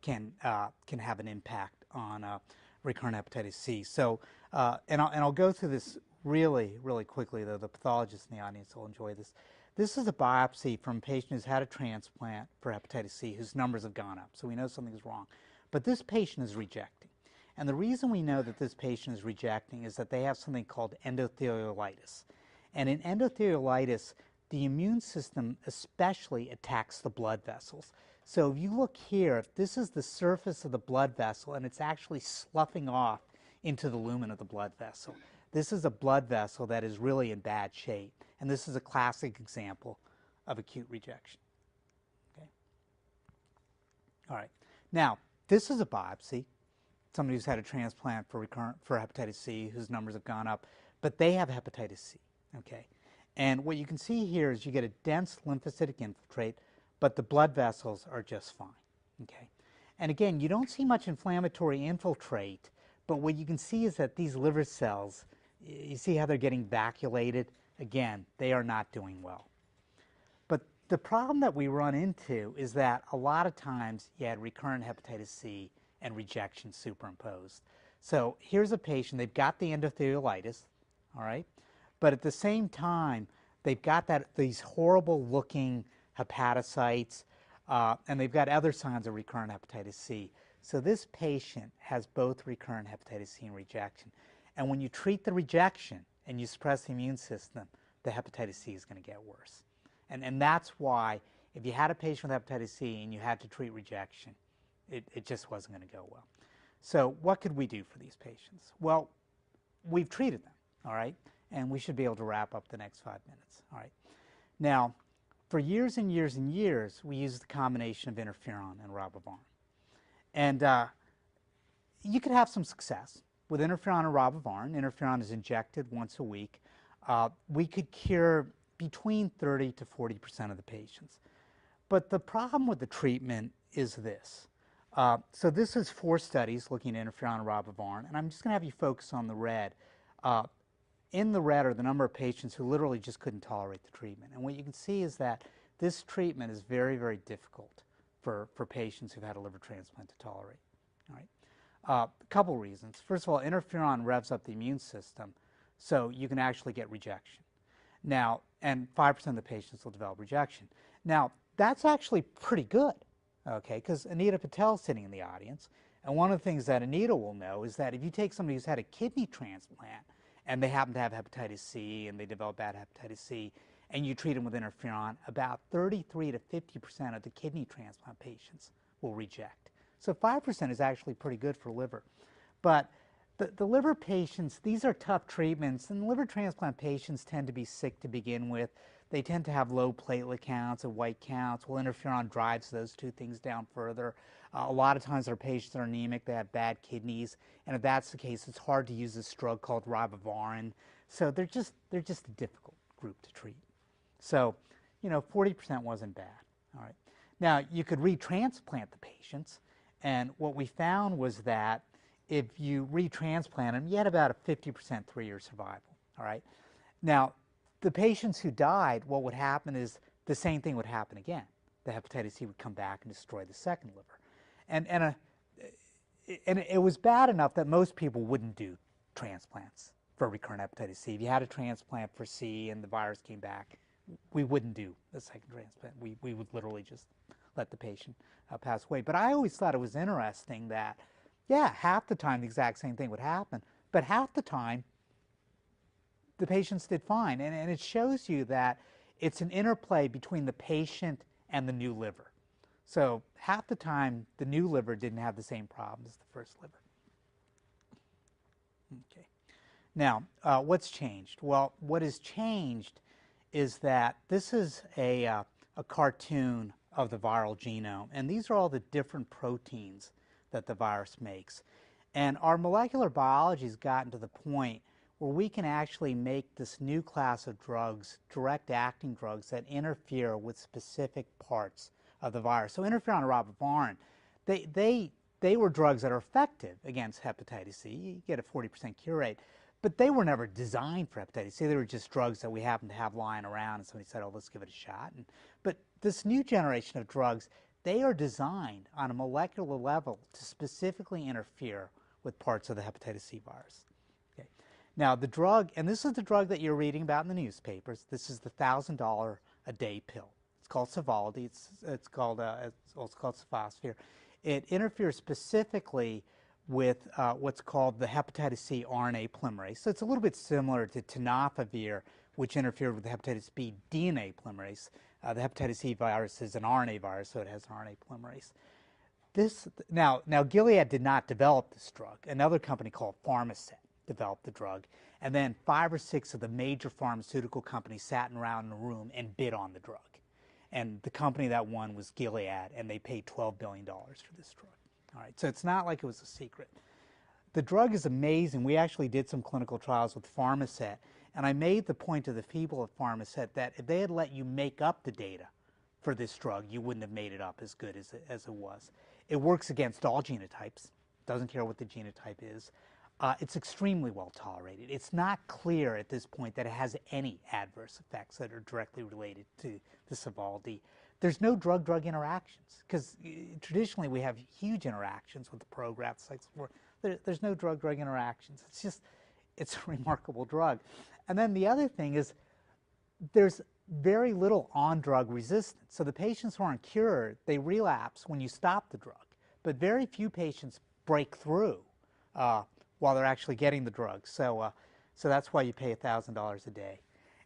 can have an impact on recurrent hepatitis C. So, and I'll go through this really, really quickly, though the pathologists in the audience will enjoy this. This is a biopsy from a patient who's had a transplant for hepatitis C whose numbers have gone up, so we know something's wrong. But this patient is rejecting. And the reason we know that this patient is rejecting is that they have something called endotheliolitis. And in endotheliolitis, the immune system especially attacks the blood vessels. So if you look here, this is the surface of the blood vessel, and it's actually sloughing off into the lumen of the blood vessel. This is a blood vessel that is really in bad shape, and this is a classic example of acute rejection. Okay. All right. Now, this is a biopsy. Somebody who's had a transplant for hepatitis C, whose numbers have gone up, but they have hepatitis C. Okay. And what you can see here is you get a dense lymphocytic infiltrate, but the blood vessels are just fine. Okay. And again, you don't see much inflammatory infiltrate, but what you can see is that these liver cells, you see how they're getting vacuolated? Again, they are not doing well. But the problem that we run into is that a lot of times you had recurrent hepatitis C and rejection superimposed. So here's a patient, they've got the endotheliolitis, all right? But at the same time, they've got these horrible looking hepatocytes, and they've got other signs of recurrent hepatitis C. So this patient has both recurrent hepatitis C and rejection. And when you treat the rejection and you suppress the immune system, the hepatitis C is going to get worse. And that's why if you had a patient with hepatitis C and you had to treat rejection, it just wasn't going to go well. So what could we do for these patients? Well, we've treated them, all right? And we should be able to wrap up the next 5 minutes, all right? Now, for years and years and years, we used the combination of interferon and ribavirin. And you could have some success with interferon and ribavirin. Interferon is injected once a week. We could cure between 30 to 40% of the patients. But the problem with the treatment is this. So this is 4 studies looking at interferon and ribavirin, and I'm just going to have you focus on the red. In the red are the number of patients who literally just couldn't tolerate the treatment. And what you can see is that this treatment is very, very difficult for patients who've had a liver transplant to tolerate. All right? A couple reasons. First of all, interferon revs up the immune system, so you can actually get rejection. Now, and 5% of the patients will develop rejection. Now, that's actually pretty good, okay, because Anita Patel is sitting in the audience, and one of the things that Anita will know is that if you take somebody who's had a kidney transplant and they happen to have hepatitis C and they develop bad hepatitis C, and you treat them with interferon, about 33 to 50% of the kidney transplant patients will reject. So 5% is actually pretty good for liver. But the liver patients, these are tough treatments, and liver transplant patients tend to be sick to begin with. They tend to have low platelet counts and white counts. Well, interferon drives those two things down further. A lot of times our patients are anemic, they have bad kidneys, and if that's the case, it's hard to use this drug called ribavirin. So they're just a difficult group to treat. So 40% wasn't bad. All right. Now, you could retransplant the patients, and what we found was that if you retransplant them, you had about a 50% 3-year survival. All right. Now, the patients who died, what would happen is the same thing would happen again. The hepatitis C would come back and destroy the second liver. And it was bad enough that most people wouldn't do transplants for recurrent hepatitis C. If you had a transplant for C and the virus came back, we wouldn't do a second transplant. We would literally just let the patient pass away. But I always thought it was interesting that, yeah, half the time the exact same thing would happen, but half the time the patients did fine. And it shows you that it's an interplay between the patient and the new liver. So half the time the new liver didn't have the same problem as the first liver. Okay. Now, what's changed? Well, what has changed is that this is a cartoon of the viral genome, and these are all the different proteins that the virus makes. And our molecular biology has gotten to the point where we can actually make this new class of drugs, direct-acting drugs, that interfere with specific parts of the virus. So interferon and ribavirin, they were drugs that are effective against hepatitis C. You get a 40% cure rate. But they were never designed for hepatitis C. They were just drugs that we happened to have lying around, and somebody said, oh, let's give it a shot. But this new generation of drugs, they are designed on a molecular level to specifically interfere with parts of the hepatitis C virus. Okay. Now, the drug, and this is the drug that you're reading about in the newspapers, this is the $1,000 a day pill. It's called Sovaldi. It's called Sovaldi. It interferes specifically with what's called the hepatitis C RNA polymerase. So it's a little bit similar to tenofovir, which interfered with the hepatitis B DNA polymerase. The hepatitis C virus is an RNA virus, so it has an RNA polymerase. Now Gilead did not develop this drug. Another company called Pharmasset developed the drug, and then 5 or 6 of the major pharmaceutical companies sat around in a room and bid on the drug. And the company that won was Gilead, and they paid $12 billion for this drug. All right, so it's not like it was a secret. The drug is amazing. We actually did some clinical trials with Pharmasset, and I made the point to the people at Pharmasset that if they had let you make up the data for this drug, you wouldn't have made it up as good as it was. It works against all genotypes, doesn't care what the genotype is. It's extremely well tolerated. It's not clear at this point that it has any adverse effects that are directly related to the Sovaldi. There's no drug-drug interactions, because traditionally we have huge interactions with the program. There's no drug-drug interactions. It's a remarkable drug. And then the other thing is there's very little on-drug resistance. So the patients who aren't cured, they relapse when you stop the drug. But very few patients break through while they're actually getting the drug. So that's why you pay $1,000 a day.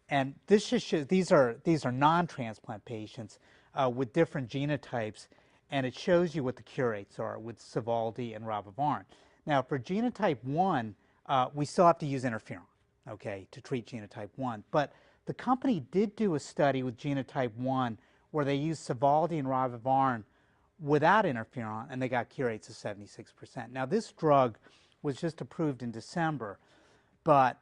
And this just shows, these are non-transplant patients with different genotypes, and it shows you what the cure rates are with Sovaldi and ribavirin. Now, for genotype 1, we still have to use interferon, okay, to treat genotype 1. But the company did do a study with genotype 1 where they used Sovaldi and ribavirin without interferon, and they got cure rates of 76%. Now, this drug was just approved in December, but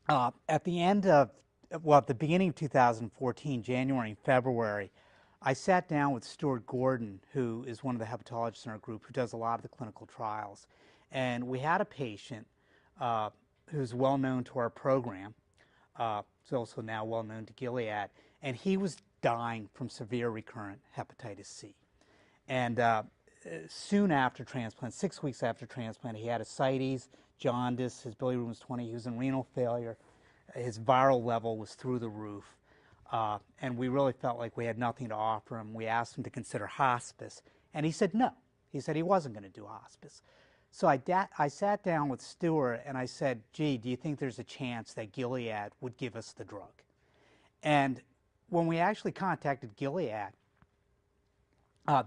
at the beginning of 2014, January and February, I sat down with Stuart Gordon, who is one of the hepatologists in our group who does a lot of the clinical trials. And we had a patient who's well known to our program, who's also now well known to Gilead, and he was dying from severe recurrent hepatitis C. And soon after transplant, 6 weeks after transplant, he had ascites, jaundice, his bilirubin was 20, he was in renal failure, his viral level was through the roof. And we really felt like we had nothing to offer him. We asked him to consider hospice, and he said no. He said he wasn't going to do hospice. So I sat down with Stuart and I said, gee, do you think there's a chance that Gilead would give us the drug? And when we actually contacted Gilead,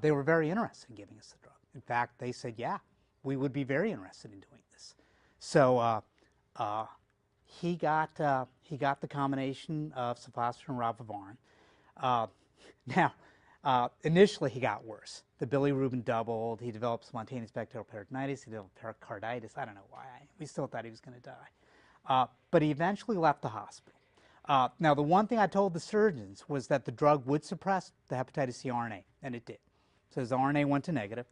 they were very interested in giving us the drug. In fact, they said, yeah, we would be very interested in doing this. So he got the combination of sulfoxaflor and ribavirin. Now, initially he got worse. The bilirubin doubled. He developed spontaneous bacterial peritonitis. He developed pericarditis. I don't know why. We still thought he was going to die. But he eventually left the hospital. Now, the one thing I told the surgeons was that the drug would suppress the hepatitis C RNA, and it did. So his RNA went to negative,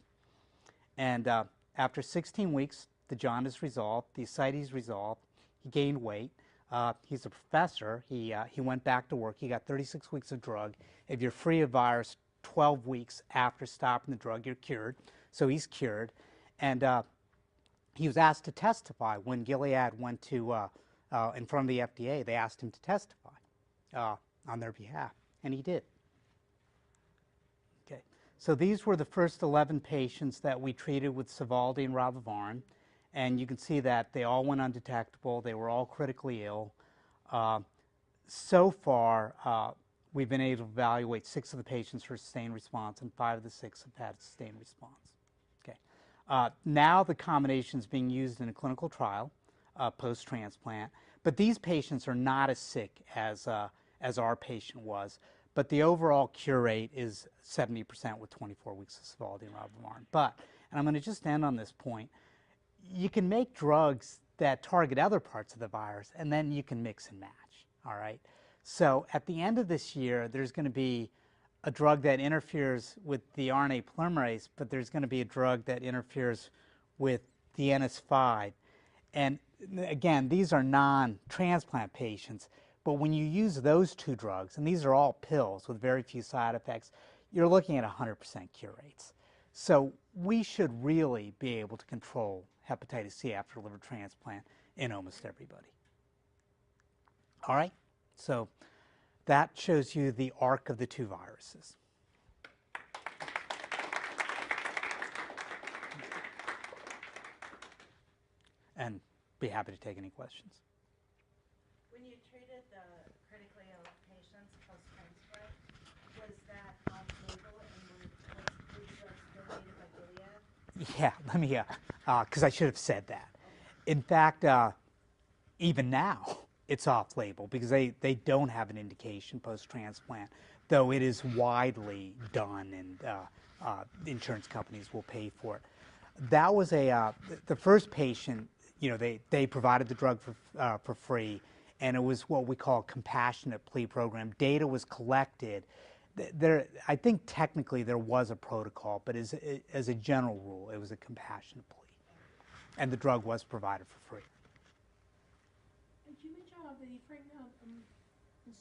and after 16 weeks, the jaundice resolved, the ascites resolved, he gained weight. He's a professor. He went back to work. He got 36 weeks of drug. If you're free of virus 12 weeks after stopping the drug, you're cured. So he's cured. And he was asked to testify when Gilead went to in front of the FDA. They asked him to testify on their behalf, and he did. Okay. So these were the first 11 patients that we treated with Sovaldi and ribavirin. And you can see that they all went undetectable. They were all critically ill. So far, we've been able to evaluate 6 of the patients for sustained response, and 5 of the 6 have had sustained response. Okay. Now the combination is being used in a clinical trial post-transplant, but these patients are not as sick as our patient was. But the overall cure rate is 70% with 24 weeks of Sovaldi and ribavirin. But, and I'm going to just end on this point, you can make drugs that target other parts of the virus, and then you can mix and match, all right? So at the end of this year, there's going to be a drug that interferes with the RNA polymerase, but there's going to be a drug that interferes with the NS5. And again, these are non-transplant patients, but when you use those 2 drugs, and these are all pills with very few side effects, you're looking at 100% cure rates. So we should really be able to control hepatitis C after liver transplant in almost everybody. All right, so that shows you the arc of the 2 viruses. And be happy to take any questions. When you treated the critically ill patients post-transplant, was that off-label and was these drugs donated by Gilead? Yeah, let me, because I should have said that. In fact, even now, it's off-label because they don't have an indication post-transplant, though it is widely done and insurance companies will pay for it. That was the first patient, you know, they provided the drug for free, and it was what we call a compassionate plea program. Data was collected. I think technically there was a protocol, but as a general rule, it was a compassionate plea. And the drug was provided for free. And you mentioned the different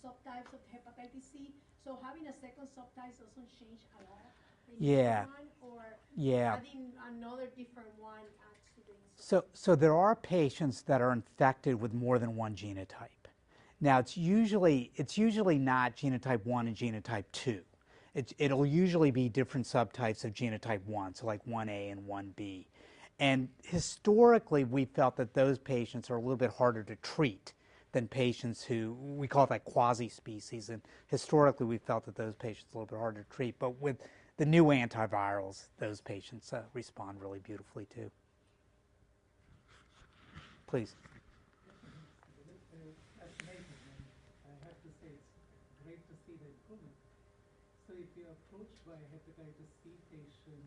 subtypes of hepatitis C. So having a second subtype doesn't change at all? Yeah. Or yeah. adding another different one adds to the So there are patients that are infected with more than one genotype. Now it's usually not genotype 1 and genotype 2. It'll usually be different subtypes of genotype 1, so like 1A and 1B. And historically, we felt that those patients are a little bit harder to treat than patients who, we call it like quasi-species, and historically we felt that those patients are a little bit harder to treat. But with the new antivirals, those patients respond really beautifully too. Please. That's amazing, and I have to say it's great to see the improvement. So if you're approached by a hepatitis C patient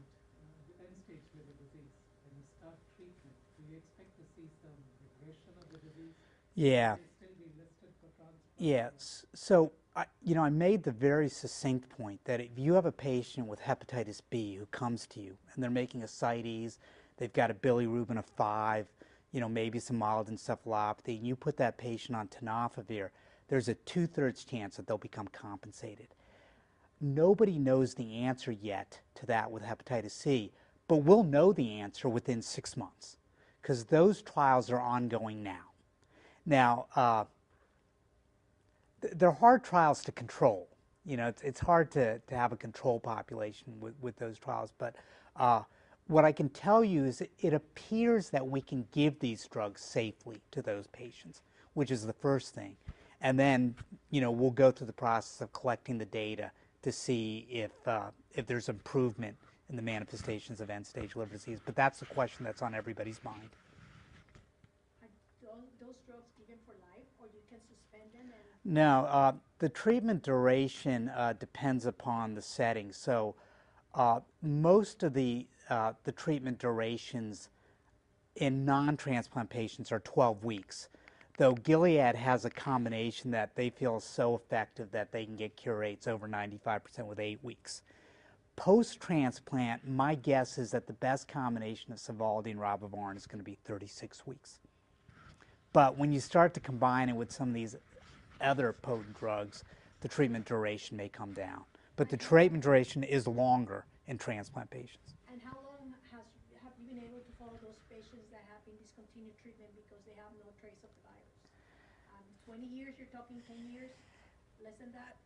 with end-stage liver disease and you start treatment, do you expect to see some regression of the disease? Yeah. Will they still be listed for transplant? Yeah. So I made the very succinct point that if you have a patient with hepatitis B who comes to you and they're making ascites, they've got a bilirubin of 5, maybe some mild encephalopathy, and you put that patient on tenofovir, there's a 2/3 chance that they'll become compensated. Nobody knows the answer yet to that with hepatitis C, but we'll know the answer within 6 months because those trials are ongoing now. Now, they're hard trials to control. It's hard to have a control population with those trials, but what I can tell you is it appears that we can give these drugs safely to those patients, which is the first thing. And then, we'll go through the process of collecting the data to see if there's improvement in the manifestations of end-stage liver disease. But that's the question that's on everybody's mind. Are those drugs given for life, or you can suspend them? No, the treatment duration depends upon the setting. So most of the treatment durations in non-transplant patients are 12 weeks. though Gilead has a combination that they feel is so effective that they can get cure rates over 95% with 8 weeks. Post-transplant, my guess is that the best combination of Sovaldi and ribavirin is going to be 36 weeks. But when you start to combine it with some of these other potent drugs, the treatment duration may come down. But the treatment duration is longer in transplant patients. And how long have you been able to follow those patients that have been discontinued treatment because they have no trace of the virus? 20 years, you're talking 10 years, less than that?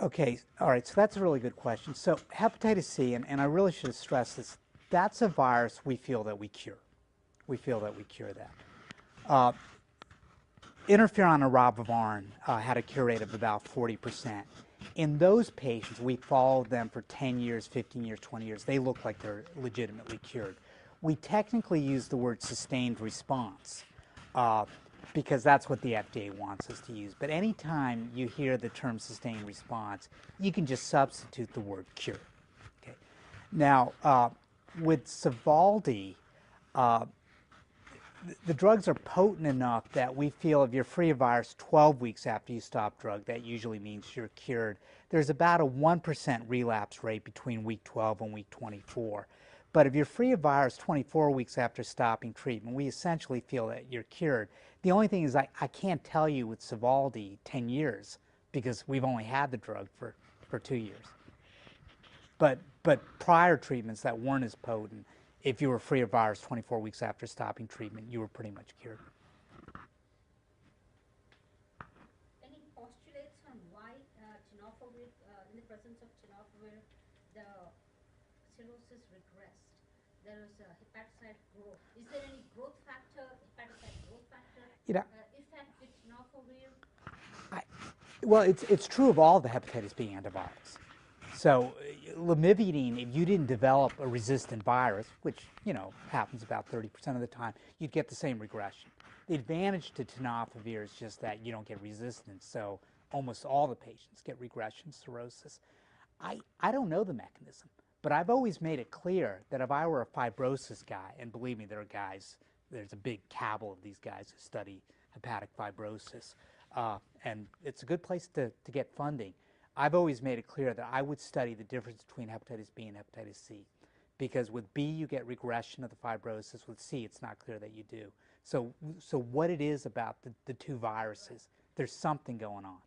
Okay, all right, so that's a really good question. So hepatitis C, and I really should have stressed this, that's a virus we feel that we cure. We feel that we cure that. Interferon and ribavirin had a cure rate of about 40%. In those patients, we followed them for 10 years, 15 years, 20 years. They look like they're legitimately cured. We technically use the word sustained response because that's what the FDA wants us to use. But anytime you hear the term sustained response, you can just substitute the word cure. Okay. Now, with Sovaldi, the drugs are potent enough that we feel if you're free of virus 12 weeks after you stop drug, that usually means you're cured. There's about a 1% relapse rate between week 12 and week 24. But if you're free of virus 24 weeks after stopping treatment, we essentially feel that you're cured. The only thing is I can't tell you with Sovaldi 10 years because we've only had the drug for 2 years. But prior treatments that weren't as potent, if you were free of virus 24 weeks after stopping treatment, you were pretty much cured. Any postulates on why tenofovir, in the presence of tenofovir, the cirrhosis regressed? There was a hepatocyte growth. Is there any growth factor, hepatocyte growth factor, effect with tenofovir? Well, it's true of all the hepatitis B antivirals. So lamivudine, if you didn't develop a resistant virus, which happens about 30% of the time, you'd get the same regression. The advantage to tenofovir is just that you don't get resistance, so almost all the patients get regression cirrhosis. I don't know the mechanism, but I've always made it clear that if I were a fibrosis guy, and believe me, there are guys, there's a big cabal of these guys who study hepatic fibrosis, and it's a good place to get funding. I've always made it clear that I would study the difference between hepatitis B and hepatitis C, because with B you get regression of the fibrosis, with C it's not clear that you do. So what it is about the two viruses, there's something going on.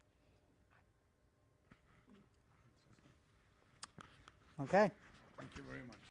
Okay. Thank you very much.